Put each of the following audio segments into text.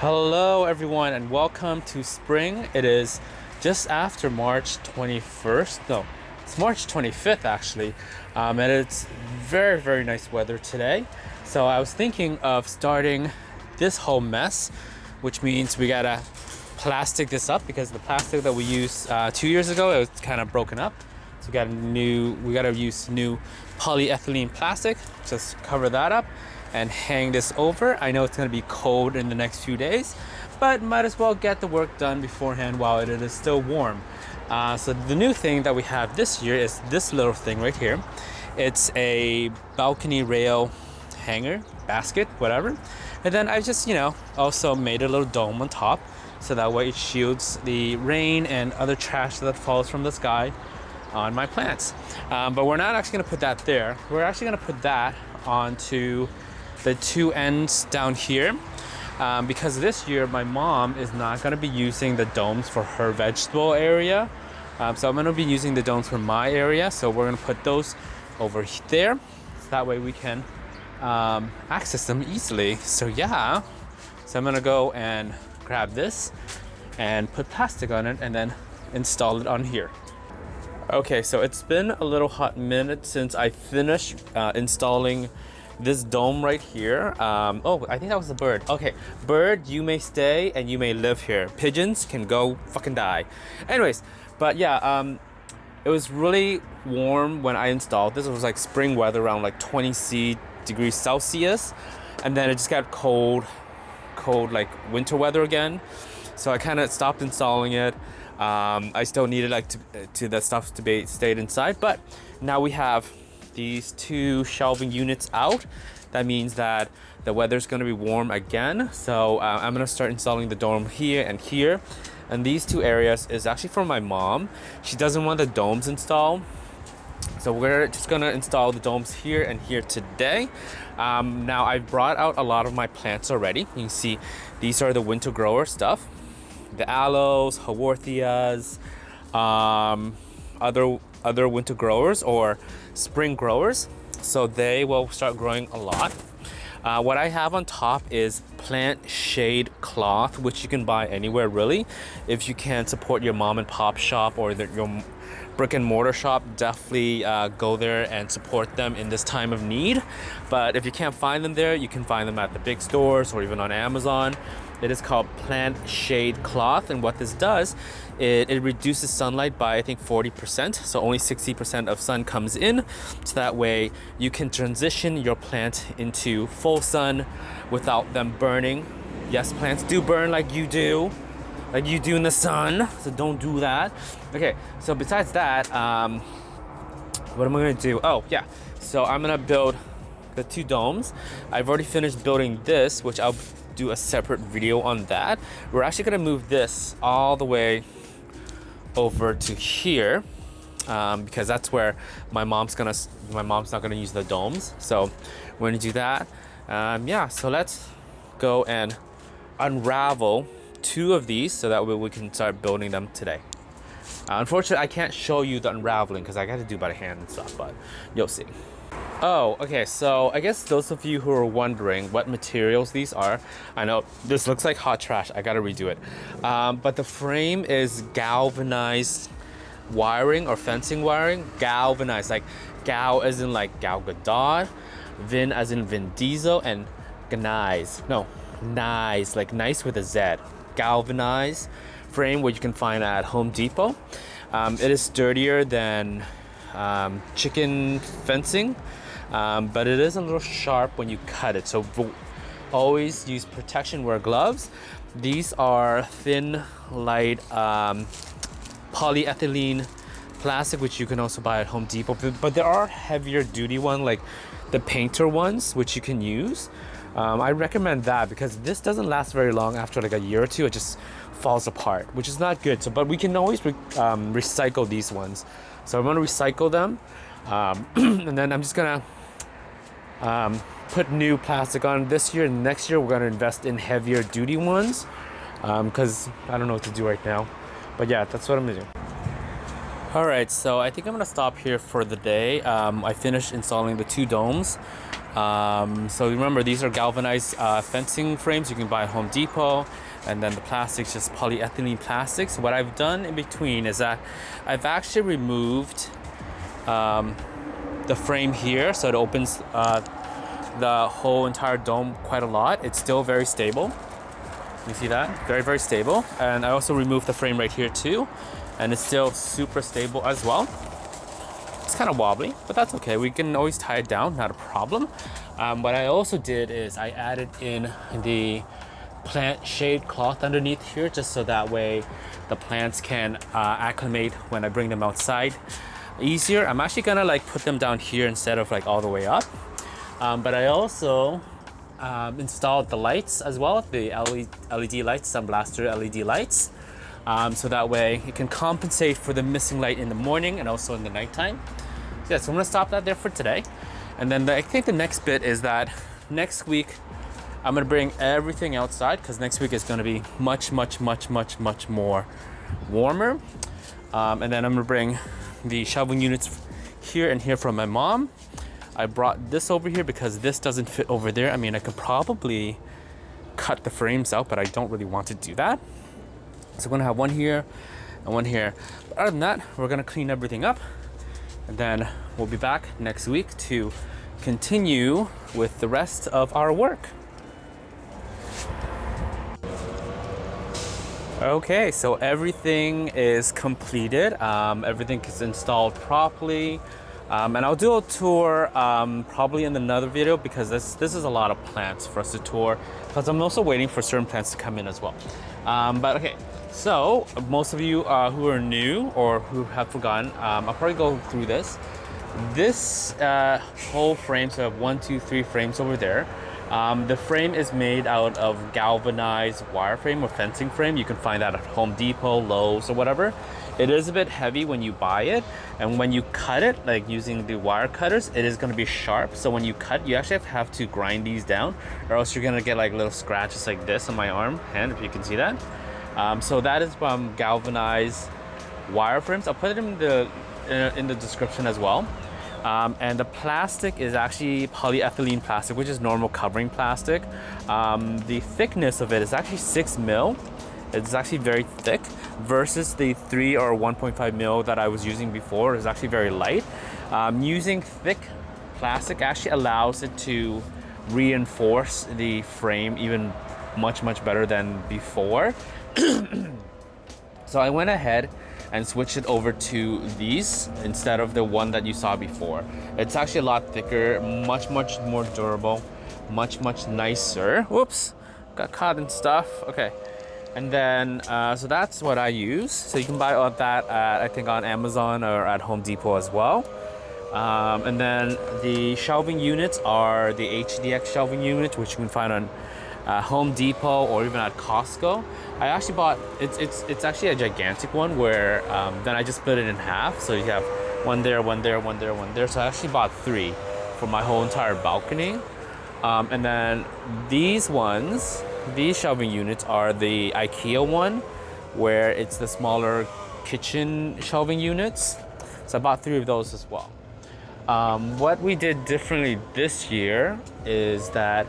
Hello, everyone, and welcome to spring. It is just after March 21st. No, it's March 25th actually, and it's very, very nice weather today. So I was thinking of starting this whole mess, which means we gotta plastic this up because the plastic that we used 2 years ago, it was kind of broken up. So we gotta use new polyethylene plastic. Just cover that up and hang this over. I know it's gonna be cold in the next few days, but might as well get the work done beforehand while it is still warm. So the new thing that we have this year is this little thing right here. It's a balcony rail hanger, basket, whatever. And then I just, also made a little dome on top so that way it shields the rain and other trash that falls from the sky on my plants. But we're not actually gonna put that there. We're actually gonna put that onto the two ends down here because this year my mom is not going to be using the domes for her vegetable area, so I'm going to be using the domes for my area. So we're going to put those over there so that way we can access them easily. So yeah, so I'm going to go and grab this and put plastic on it and then install it on here. Okay, so it's been a little hot minute since I finished installing this dome right here. Oh, I think that was a bird. Okay, bird, you may stay and you may live here. Pigeons can go fucking die. Anyways, but yeah, it was really warm when I installed this. It was like spring weather, around like 20 degrees Celsius, and then it just got cold like winter weather again. So I kind of stopped installing it. I still needed to the stuff to be stayed inside, but now we have these two shelving units out. That means that the weather's going to be warm again. So I'm going to start installing the dome here and here. And these two areas is actually for my mom. She doesn't want the domes installed. So we're just going to install the domes here and here today. Now I've brought out a lot of my plants already. You can see these are the winter grower stuff. The aloes, haworthias, other winter growers or spring growers, so they will start growing a lot. What I have on top is plant shade cloth, which you can buy anywhere really. If you can support your mom and pop shop or your brick and mortar shop, definitely go there and support them in this time of need. But if you can't find them there, you can find them at the big stores or even on Amazon. It is called plant shade cloth, and what this does, it reduces sunlight by I think 40%, so only 60% of sun comes in, so that way you can transition your plant into full sun without them burning. Yes, plants do burn like you do in the sun, so don't do that. Okay, so besides that, what am I gonna do? Oh yeah, so I'm gonna build the two domes. I've already finished building this, which I'll do a separate video on that. We're actually gonna move this all the way over to here because that's where my mom's not gonna use the domes. So we're gonna do that. Yeah, so let's go and unravel two of these so that way we can start building them today. Unfortunately, I can't show you the unraveling because I got to do by hand and stuff, but you'll see. Oh, okay, so I guess those of you who are wondering what materials these are, I know this looks like hot trash, I gotta redo it. But the frame is galvanized wiring or fencing wiring. Galvanized, like gal as in like Gal Gadot, Vin as in Vin Diesel, and Ganize, like nice with a Z. Galvanized frame, which you can find at Home Depot. It is sturdier than chicken fencing, but it is a little sharp when you cut it, so always use protection, wear gloves. These are thin, light polyethylene plastic, which you can also buy at Home Depot, but there are heavier duty ones like the painter ones, which you can use. I recommend that because this doesn't last very long. After like a year or two, it just falls apart, which is not good. So, but we can always recycle these ones. So I'm gonna recycle them, and then I'm just gonna put new plastic on this year. Next year, we're gonna invest in heavier duty ones because I don't know what to do right now. But yeah, that's what I'm gonna do. All right, so I think I'm gonna stop here for the day. I finished installing the 2 domes. So remember, these are galvanized fencing frames you can buy at Home Depot, and then the plastic's just polyethylene plastic. So what I've done in between is that I've actually removed the frame here, so it opens the whole entire dome quite a lot. It's still very stable. You see that? Very, very stable. And I also removed the frame right here too, and it's still super stable as well. It's kind of wobbly, but that's okay. We can always tie it down, not a problem. What I also did is I added in the plant shade cloth underneath here, just so that way the plants can acclimate when I bring them outside easier. I'm actually gonna like put them down here instead of like all the way up. But I also installed the lights as well, the LED lights, Sunblaster LED lights. So that way it can compensate for the missing light in the morning and also in the nighttime. Yeah, so I'm gonna stop that there for today. And then I think the next bit is that next week I'm gonna bring everything outside, because next week is gonna be much more warmer. And then I'm gonna bring the shelving units here and here from my mom. I brought this over here because this doesn't fit over there. I mean, I could probably cut the frames out, but I don't really want to do that. So we're gonna have one here and one here. But other than that, we're gonna clean everything up, and then we'll be back next week to continue with the rest of our work. Okay, so everything is completed. Everything is installed properly. And I'll do a tour probably in another video, because this is a lot of plants for us to tour, because I'm also waiting for certain plants to come in as well. But okay, so most of you who are new or who have forgotten, I'll probably go through this. This whole frame, so I have 1, 2, 3 frames over there. The frame is made out of galvanized wire frame or fencing frame. You can find that at Home Depot, Lowe's, or whatever. It is a bit heavy when you buy it, and when you cut it, like using the wire cutters, it is going to be sharp. So when you cut, you actually have to grind these down, or else you're going to get like little scratches like this on my hand, if you can see that. So that is from galvanized wire frames. I'll put it in the description as well. And the plastic is actually polyethylene plastic, which is normal covering plastic. The thickness of it is actually 6 mil. It's actually very thick, versus the 3 or 1.5 mil that I was using before is actually very light. Using thick plastic actually allows it to reinforce the frame even much better than before. So I went ahead and switched it over to these instead of the one that you saw before. It's actually a lot thicker, much more durable, much nicer. Whoops, got caught in stuff. Okay. And then, so that's what I use. So you can buy all that at, I think, on Amazon or at Home Depot as well. And then the shelving units are the HDX shelving units, which you can find on Home Depot or even at Costco. I actually bought, it's actually a gigantic one where then I just split it in half. So you have one there, one there, one there, one there. So I actually bought 3 for my whole entire balcony. And then these shelving units are the IKEA one, where it's the smaller kitchen shelving units. So I bought 3 of those as well. What we did differently this year is that,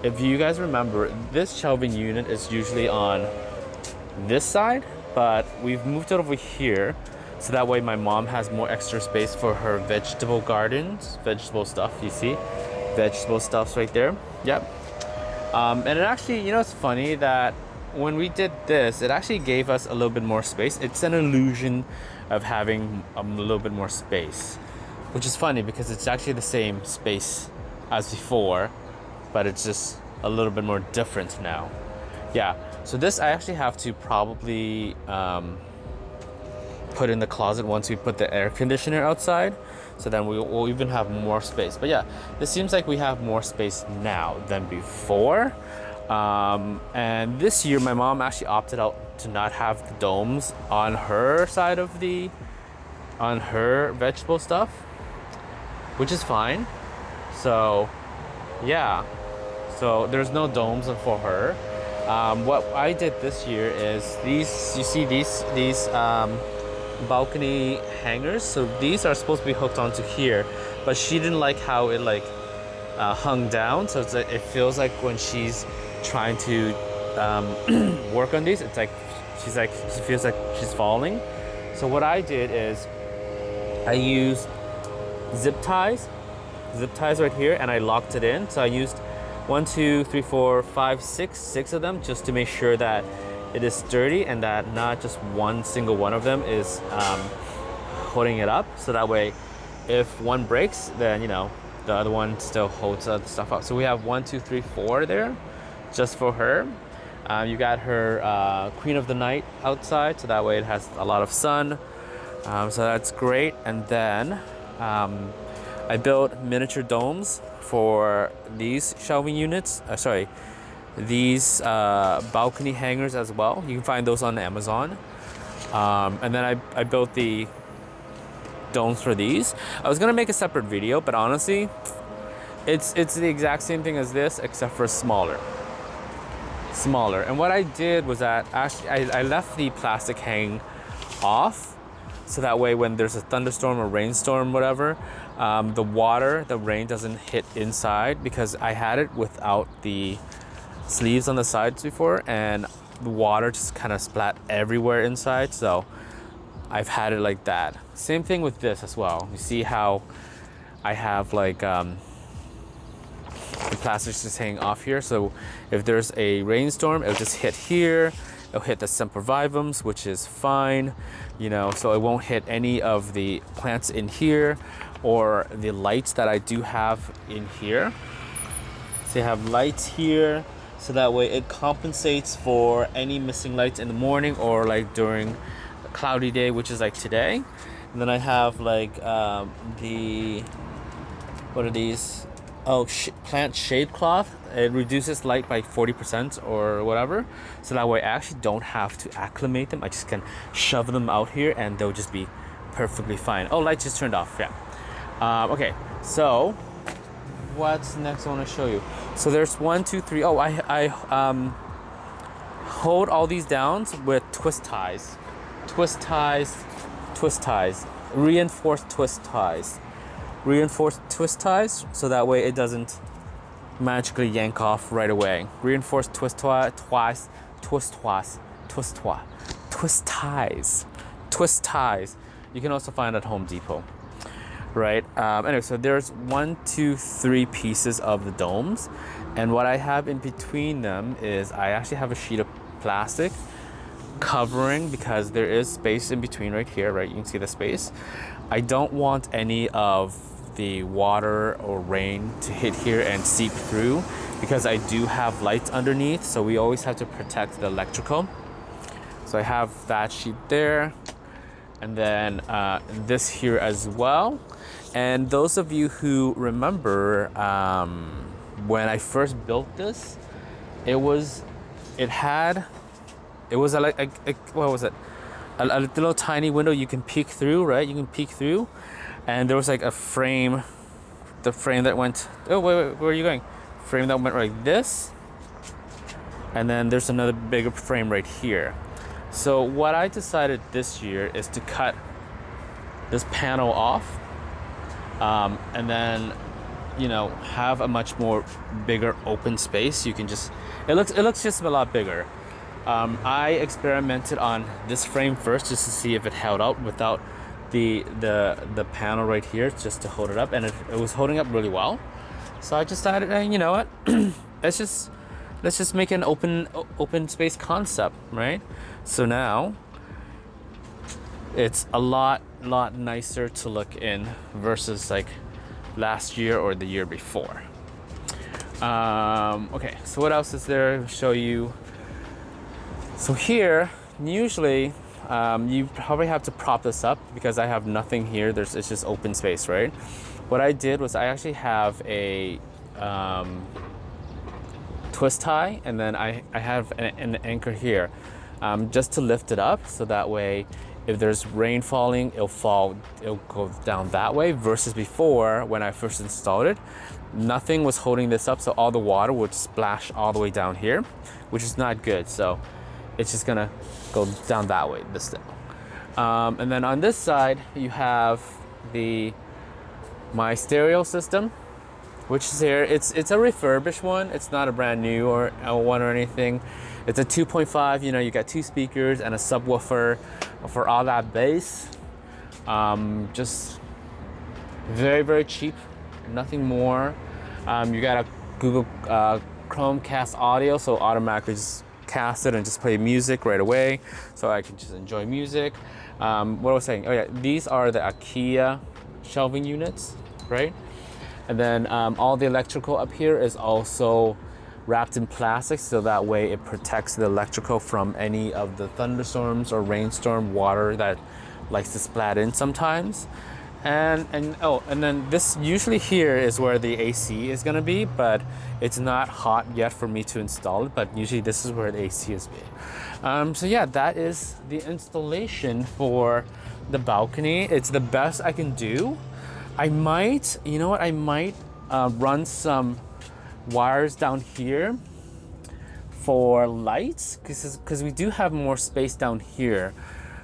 if you guys remember, this shelving unit is usually on this side, but we've moved it over here, so that way my mom has more extra space for her vegetable gardens, vegetable stuff. You see, vegetable stuff's right there. Yep. And it actually, you know, it's funny that when we did this, it actually gave us a little bit more space. It's an illusion of having a little bit more space, which is funny because it's actually the same space as before, but it's just a little bit more different now. Yeah, so this I actually have to probably put in the closet once we put the air conditioner outside, so then we'll even have more space. But yeah, this seems like we have more space now than before. And this year my mom actually opted out to not have the domes on her side of on her vegetable stuff, which is fine. So yeah, so there's no domes for her. What I did this year is these, you see these balcony hangers. So these are supposed to be hooked onto here, but she didn't like how it like hung down. So it's like, it feels like when she's trying to work on these, it's like she feels like she's falling. So what I did is I used zip ties right here, and I locked it in. So I used 1, 2, 3, 4, 5, 6 of them just to make sure that it is sturdy and that not just one single one of them is holding it up. So that way, if one breaks, then you know the other one still holds the stuff up. So we have 1, 2, 3, 4 there, just for her. You got her Queen of the Night outside, so that way it has a lot of sun. So that's great. And then I built miniature domes for these shelving units. These balcony hangers as well. You can find those on Amazon. And then I built the domes for these. I was gonna make a separate video, but honestly, it's the exact same thing as this, except for smaller. And what I did was that actually I left the plastic hang off, so that way when there's a thunderstorm or rainstorm, whatever, the rain doesn't hit inside, because I had it without the sleeves on the sides before, and the water just kind of splat everywhere inside. So I've had it like that. Same thing with this as well. You see how I have like the plastic just hanging off here. So if there's a rainstorm, it'll just hit here. It'll hit the sempervivums, which is fine, you know, so it won't hit any of the plants in here or the lights that I do have in here. So you have lights here, so that way it compensates for any missing lights in the morning or like during a cloudy day, which is like today. And then I have like what are these? Oh, plant shade cloth. It reduces light by 40% or whatever. So that way I actually don't have to acclimate them. I just can shove them out here and they'll just be perfectly fine. Oh, light just turned off, yeah. Okay, so what's next I want to show you? So there's 1, 2, 3. Oh, I hold all these down with twist ties. Reinforced twist ties, so that way it doesn't magically yank off right away. Reinforced twist ties. You can also find at Home Depot, right? Anyway, so there's 1, 2, 3 pieces of the domes, and what I have in between them is I actually have a sheet of plastic covering, because there is space in between right here, right? You can see the space. I don't want any of the water or rain to hit here and seep through, because I do have lights underneath, so we always have to protect the electrical. So I have that sheet there, and then this here as well. And those of you who remember when I first built this, it was what was it? A little tiny window you can peek through, right? You can peek through, and there was like a frame, the frame that went. Oh wait, where are you going? Frame that went like this, and then there's another bigger frame right here. So what I decided this year is to cut this panel off, and then, you know, have a much more bigger open space. You can just, it looks just a lot bigger. I experimented on this frame first just to see if it held up without the panel right here, just to hold it up, and it was holding up really well. So I just decided, you know what, let's just make an open space concept, right? So now it's a lot nicer to look in versus like last year or the year before. Okay, so what else is there to show you? So here, usually you probably have to prop this up because I have nothing here. It's just open space, right? What I did was I actually have a twist tie, and then I have an anchor here just to lift it up, so that way if there's rain falling, it'll go down that way, versus before when I first installed it, nothing was holding this up, so all the water would splash all the way down here, which is not good. So it's just gonna go down that way, this thing. And then on this side, you have my stereo system, which is here. It's a refurbished one. It's not a brand new one or anything. It's a 2.5. You know, you got 2 speakers and a subwoofer for all that bass. Just very, very cheap. Nothing more. You got a Google Chromecast audio, so automatically just cast it and just play music right away, so I can just enjoy music. What was I saying? Oh yeah, these are the IKEA shelving units, right? And then all the electrical up here is also wrapped in plastic, so that way it protects the electrical from any of the thunderstorms or rainstorm water that likes to splat in sometimes. And then this usually here is where the AC is gonna be, but it's not hot yet for me to install it, but usually this is where the AC is made. So yeah, that is the installation for the balcony. It's the best I can do. I might, you know what, I might run some wires down here for lights, because we do have more space down here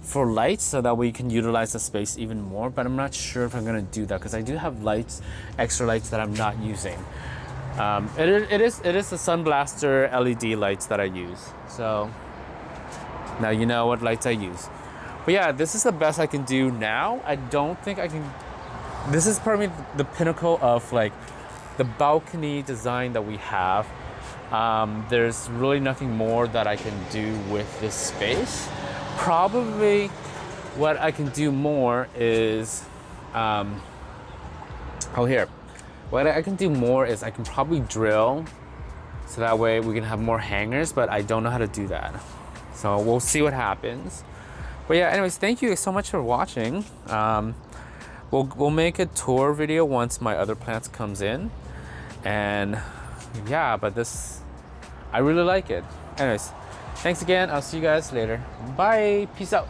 for lights, so that we can utilize the space even more, but I'm not sure if I'm gonna do that because I do have lights, extra lights that I'm not using. It is the Sunblaster LED lights that I use, so now you know what lights I use. But yeah, this is the best I can do now. I don't think I can, this is probably the pinnacle of like the balcony design that we have. There's really nothing more that I can do with this space. Probably what I can do more is, what I can do more is I can probably drill, so that way we can have more hangers, but I don't know how to do that. So we'll see what happens. But yeah, anyways, thank you so much for watching. We'll make a tour video once my other plants comes in. And yeah, but I really like it. Anyways, thanks again. I'll see you guys later. Bye. Peace out.